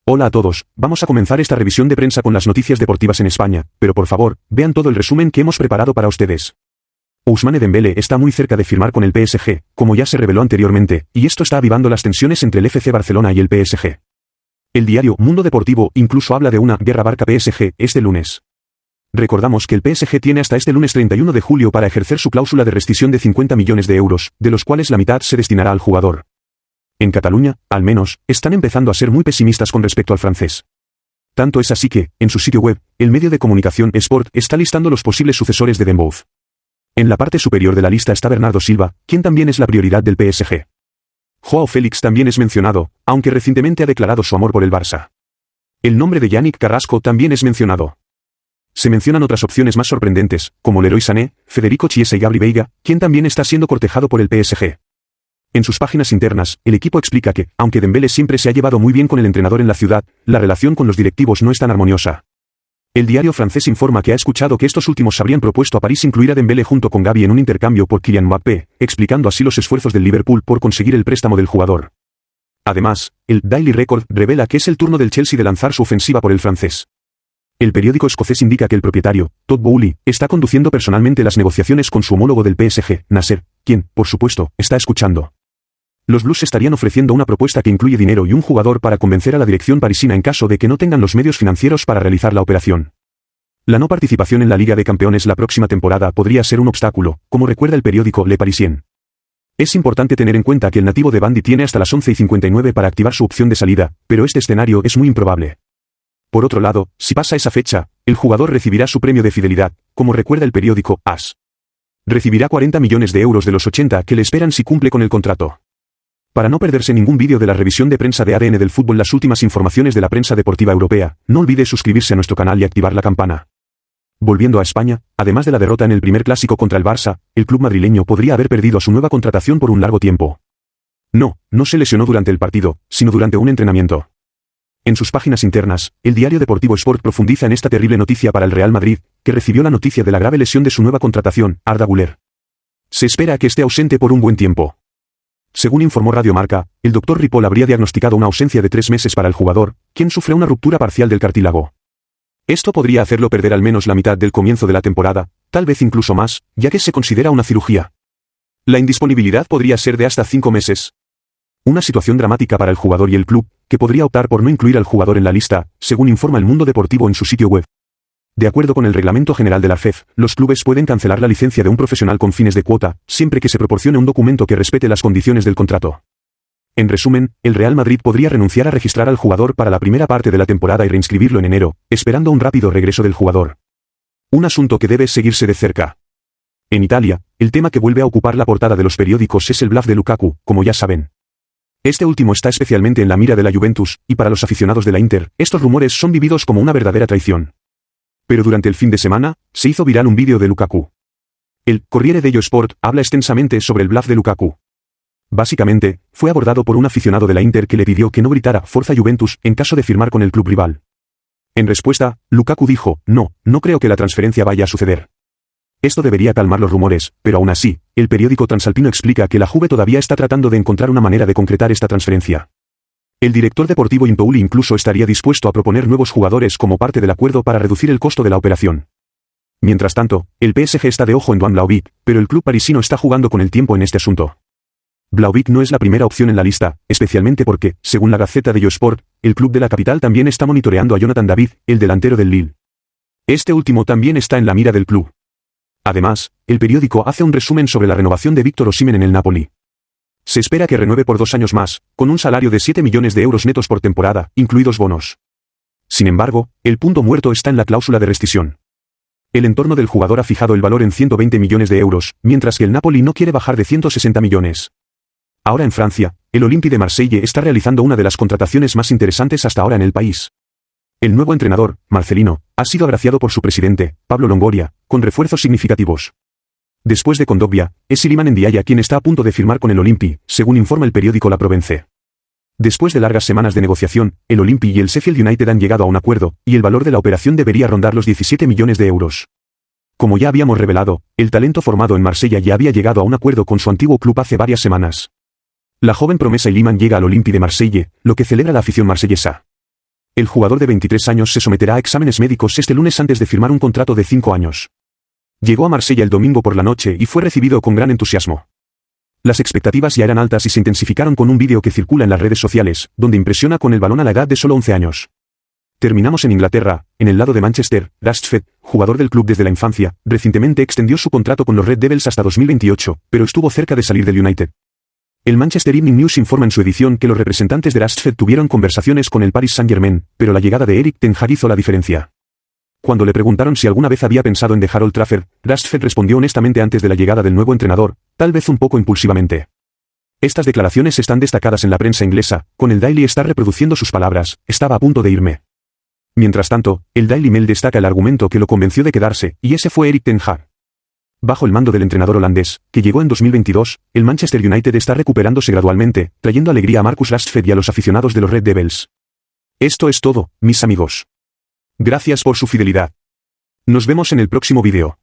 Hola a todos, vamos a comenzar esta revisión de prensa con las noticias deportivas en España, pero por favor, vean todo el resumen que hemos preparado para ustedes. Ousmane Dembélé está muy cerca de firmar con el PSG, como ya se reveló anteriormente, y esto está avivando las tensiones entre el FC Barcelona y el PSG. El diario Mundo Deportivo incluso habla de una guerra Barça-PSG este lunes. Recordamos que el PSG tiene hasta este lunes 31 de julio para ejercer su cláusula de rescisión de 50 millones de euros, de los cuales la mitad se destinará al jugador. En Cataluña, al menos, están empezando a ser muy pesimistas con respecto al francés. Tanto es así que, en su sitio web, el medio de comunicación Sport está listando los posibles sucesores de Dembélé. En la parte superior de la lista está Bernardo Silva, quien también es la prioridad del PSG. Joao Félix también es mencionado, aunque recientemente ha declarado su amor por el Barça. El nombre de Yannick Carrasco también es mencionado. Se mencionan otras opciones más sorprendentes, como Leroy Sané, Federico Chiesa y Gabri Veiga, quien también está siendo cortejado por el PSG. En sus páginas internas, el equipo explica que, aunque Dembélé siempre se ha llevado muy bien con el entrenador en la ciudad, la relación con los directivos no es tan armoniosa. El diario francés informa que ha escuchado que estos últimos habrían propuesto a París incluir a Dembélé junto con Gavi en un intercambio por Kylian Mbappé, explicando así los esfuerzos del Liverpool por conseguir el préstamo del jugador. Además, el Daily Record revela que es el turno del Chelsea de lanzar su ofensiva por el francés. El periódico escocés indica que el propietario, Todd Boehly, está conduciendo personalmente las negociaciones con su homólogo del PSG, Nasser, quien, por supuesto, está escuchando. Los Blues estarían ofreciendo una propuesta que incluye dinero y un jugador para convencer a la dirección parisina en caso de que no tengan los medios financieros para realizar la operación. La no participación en la Liga de Campeones la próxima temporada podría ser un obstáculo, como recuerda el periódico Le Parisien. Es importante tener en cuenta que el nativo de Bandy tiene hasta las 11:59 para activar su opción de salida, pero este escenario es muy improbable. Por otro lado, si pasa esa fecha, el jugador recibirá su premio de fidelidad, como recuerda el periódico AS. Recibirá 40 millones de euros de los 80 que le esperan si cumple con el contrato. Para no perderse ningún vídeo de la revisión de prensa de ADN del fútbol, las últimas informaciones de la prensa deportiva europea, no olvide suscribirse a nuestro canal y activar la campana. Volviendo a España, además de la derrota en el primer clásico contra el Barça, el club madrileño podría haber perdido a su nueva contratación por un largo tiempo. No se lesionó durante el partido, sino durante un entrenamiento. En sus páginas internas, el diario deportivo Sport profundiza en esta terrible noticia para el Real Madrid, que recibió la noticia de la grave lesión de su nueva contratación, Arda Güler. Se espera que esté ausente por un buen tiempo. Según informó Radio Marca, el doctor Ripoll habría diagnosticado una ausencia de 3 meses para el jugador, quien sufre una ruptura parcial del cartílago. Esto podría hacerlo perder al menos la mitad del comienzo de la temporada, tal vez incluso más, ya que se considera una cirugía. La indisponibilidad podría ser de hasta 5 meses. Una situación dramática para el jugador y el club, que podría optar por no incluir al jugador en la lista, según informa el Mundo Deportivo en su sitio web. De acuerdo con el reglamento general de la FEF, los clubes pueden cancelar la licencia de un profesional con fines de cuota, siempre que se proporcione un documento que respete las condiciones del contrato. En resumen, el Real Madrid podría renunciar a registrar al jugador para la primera parte de la temporada y reinscribirlo en enero, esperando un rápido regreso del jugador. Un asunto que debe seguirse de cerca. En Italia, el tema que vuelve a ocupar la portada de los periódicos es el bluff de Lukaku, como ya saben. Este último está especialmente en la mira de la Juventus, y para los aficionados de la Inter, estos rumores son vividos como una verdadera traición. Pero durante el fin de semana, se hizo viral un vídeo de Lukaku. El Corriere dello Sport habla extensamente sobre el bluff de Lukaku. Básicamente, fue abordado por un aficionado de la Inter que le pidió que no gritara "Forza Juventus" en caso de firmar con el club rival. En respuesta, Lukaku dijo, no creo que la transferencia vaya a suceder. Esto debería calmar los rumores, pero aún así, el periódico transalpino explica que la Juve todavía está tratando de encontrar una manera de concretar esta transferencia. El director deportivo Giuntoli incluso estaría dispuesto a proponer nuevos jugadores como parte del acuerdo para reducir el costo de la operación. Mientras tanto, el PSG está de ojo en Duan Vlahovic, pero el club parisino está jugando con el tiempo en este asunto. Vlahovic no es la primera opción en la lista, especialmente porque, según la Gaceta dello Sport, el club de la capital también está monitoreando a Jonathan David, el delantero del Lille. Este último también está en la mira del club. Además, el periódico hace un resumen sobre la renovación de Víctor Osimhen en el Napoli. Se espera que renueve por 2 años más, con un salario de 7 millones de euros netos por temporada, incluidos bonos. Sin embargo, el punto muerto está en la cláusula de rescisión. El entorno del jugador ha fijado el valor en 120 millones de euros, mientras que el Napoli no quiere bajar de 160 millones. Ahora en Francia, el Olympique de Marsella está realizando una de las contrataciones más interesantes hasta ahora en el país. El nuevo entrenador, Marcelino, ha sido agraciado por su presidente, Pablo Longoria, con refuerzos significativos. Después de Kondogbia, es Iliman Ndiaye quien está a punto de firmar con el Olympique, según informa el periódico La Provence. Después de largas semanas de negociación, el Olympique y el Sheffield United han llegado a un acuerdo, y el valor de la operación debería rondar los 17 millones de euros. Como ya habíamos revelado, el talento formado en Marsella ya había llegado a un acuerdo con su antiguo club hace varias semanas. La joven promesa Iliman llega al Olympique de Marsella, lo que celebra la afición marsellesa. El jugador de 23 años se someterá a exámenes médicos este lunes antes de firmar un contrato de 5 años. Llegó a Marsella el domingo por la noche y fue recibido con gran entusiasmo. Las expectativas ya eran altas y se intensificaron con un vídeo que circula en las redes sociales, donde impresiona con el balón a la edad de solo 11 años. Terminamos en Inglaterra, en el lado de Manchester. Rashford, jugador del club desde la infancia, recientemente extendió su contrato con los Red Devils hasta 2028, pero estuvo cerca de salir del United. El Manchester Evening News informa en su edición que los representantes de Rashford tuvieron conversaciones con el Paris Saint-Germain, pero la llegada de Erik ten Hag hizo la diferencia. Cuando le preguntaron si alguna vez había pensado en dejar Old Trafford, Rashford respondió honestamente antes de la llegada del nuevo entrenador, tal vez un poco impulsivamente. Estas declaraciones están destacadas en la prensa inglesa, con el Daily Star reproduciendo sus palabras: estaba a punto de irme. Mientras tanto, el Daily Mail destaca el argumento que lo convenció de quedarse, y ese fue Erik ten Hag. Bajo el mando del entrenador holandés, que llegó en 2022, el Manchester United está recuperándose gradualmente, trayendo alegría a Marcus Rashford y a los aficionados de los Red Devils. Esto es todo, mis amigos. Gracias por su fidelidad. Nos vemos en el próximo vídeo.